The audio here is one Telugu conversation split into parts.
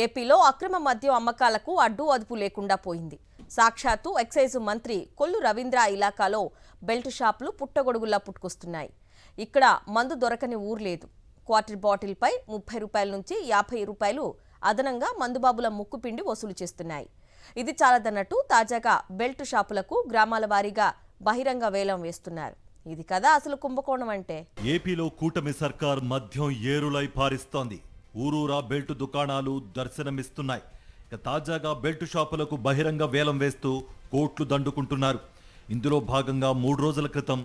ఏపీలో అక్రమ మద్యం అమ్మకాలకు అడ్డు అదుపు లేకుండా పోయింది. సాక్షాత్తు ఎక్సైజ్ మంత్రి కొల్లు రవీంద్ర ఇలాకాలో బెల్ట్ షాపులు పుట్టగొడుగుల్లా పుట్టుకొస్తున్నాయి. ఇక్కడ మందు దొరకని ఊరు లేదు. క్వార్టర్ బాటిల్పై 30 రూపాయల నుంచి 50 రూపాయలు అదనంగా మందుబాబుల ముక్కుపిండి వసూలు చేస్తున్నాయి. ఇది చాలదన్నట్టు తాజాగా బెల్ట్ షాపులకు గ్రామాల వారీగా బహిరంగ వేలం వేస్తున్నారు. ఇది కదా అసలు కుంభకోణం అంటే. ఏపీలో కూటమి సర్కార్ మద్యం ఏరులై పారిస్తోంది. ఊరూరా బెల్ట్ దుకాణాలు దర్శనమిస్తున్నాయి. తాజాగా బెల్ట్ షాపులకు బహిరంగ వేలం వేస్తూ కోట్లు దండుకుంటున్నారు. ఇందులో భాగంగా 3 రోజుల క్రితం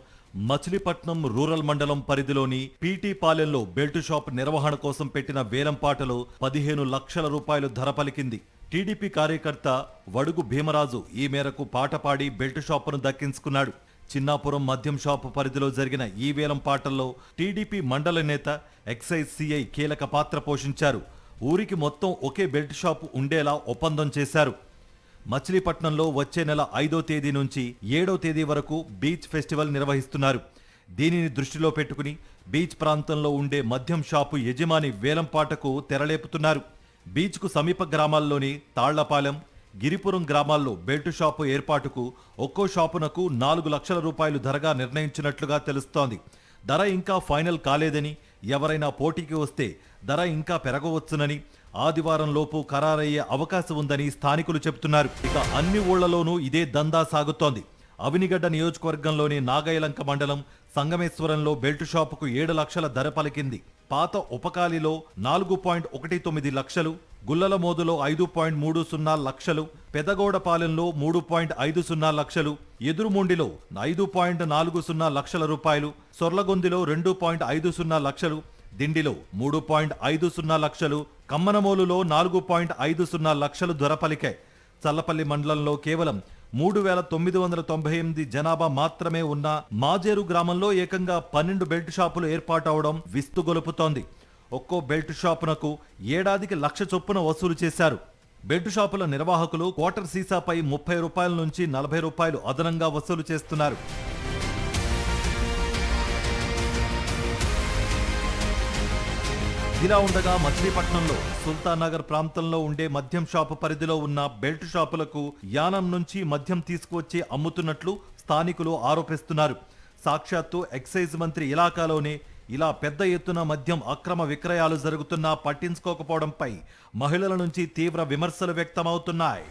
మచిలీపట్నం రూరల్ మండలం పరిధిలోని పీటీ పాలెంలో బెల్ట్ షాప్ నిర్వహణ కోసం పెట్టిన వేలంపాటలో 15 లక్షల రూపాయలు ధర పలికింది. టీడీపీ కార్యకర్త వడుగు భీమరాజు ఈ మేరకు పాట పాడి బెల్ట్ షాపును దక్కించుకున్నాడు. చిన్నాపురం మద్యం షాపు పరిధిలో జరిగిన ఈ వేలం పాటల్లో టీడీపీ మండల నేత ఎక్సైజ్ సిఐ కీలక పాత్ర పోషించారు. ఊరికి మొత్తం ఒకే బెల్ట్ షాపు ఉండేలా ఒప్పందం చేశారు. మచిలీపట్నంలో వచ్చే నెల 5వ తేదీ నుంచి 7వ తేదీ వరకు బీచ్ ఫెస్టివల్ నిర్వహిస్తున్నారు. దీనిని దృష్టిలో పెట్టుకుని బీచ్ ప్రాంతంలో ఉండే మద్యం షాపు యజమాని వేలంపాటకు తెరలేపుతున్నారు. బీచ్కు సమీప గ్రామాల్లోని తాళ్లపాలెం, గిరిపురం గ్రామాల్లో బెల్ట్ షాపు ఏర్పాటుకు ఒక్కో షాపునకు 4 లక్షల రూపాయలు ధరగా నిర్ణయించినట్లుగా తెలుస్తోంది. ధర ఇంకా ఫైనల్ కాలేదని, ఎవరైనా పోటీకి వస్తే ధర ఇంకా పెరగవచ్చునని, ఆదివారం లోపు ఖరారయ్యే అవకాశం ఉందని స్థానికులు చెబుతున్నారు. ఇక అన్ని ఊళ్లలోనూ ఇదే దందా సాగుతోంది. అవినిగడ్డ నియోజకవర్గంలోని నాగయలంక మండలం సంగమేశ్వరంలో బెల్ట్ షాపుకు 7 లక్షల ధర పలికింది. పాత ఉపకాలిలో 4.19 లక్షలు, గుల్లలమోదులో 5.30 లక్షలు, పెదగౌడపాలెంలో 3.50 లక్షలు, ఎదురుమొండిలో 5.40 లక్షల రూపాయలు, సొర్లగొందిలో 2.50 లక్షలు, దిండిలో 3.50 లక్షలు, కమ్మనమోలులో 4.50 లక్షలు ధర పలికాయి. చల్లపల్లి మండలంలో కేవలం 3,998 జనాభా మాత్రమే ఉన్న మాజేరు గ్రామంలో ఏకంగా 12 బెల్ట్ షాపులు ఏర్పాటవడం విస్తుగొలుపుతోంది. ఒక్కో బెల్ట్ షాపునకు ఏడాదికి 1 లక్ష చొప్పున వసూలు చేశారు. బెల్ట్ షాపుల నిర్వాహకులు క్వార్టర్ సీసాపై 30 రూపాయల నుంచి 40 రూపాయలు అదనంగా వసూలు చేస్తున్నారు. ఇలా ఉండగా మచిలీపట్నంలో సుల్తాన్ నగర్ ప్రాంతంలో ఉండే మద్యం షాపు పరిధిలో ఉన్న బెల్ట్ షాపులకు యానం నుంచి మద్యం తీసుకువచ్చి అమ్ముతున్నట్లు స్థానికులు ఆరోపిస్తున్నారు. సాక్షాత్తు ఎక్సైజ్ మంత్రి ఇలాకాలోనే ఇలా పెద్ద ఎత్తున మద్యం అక్రమ విక్రయాలు జరుగుతున్నా పట్టించుకోకపోవడంపై మహిళల నుంచి తీవ్ర విమర్శలు వ్యక్తమవుతున్నాయి.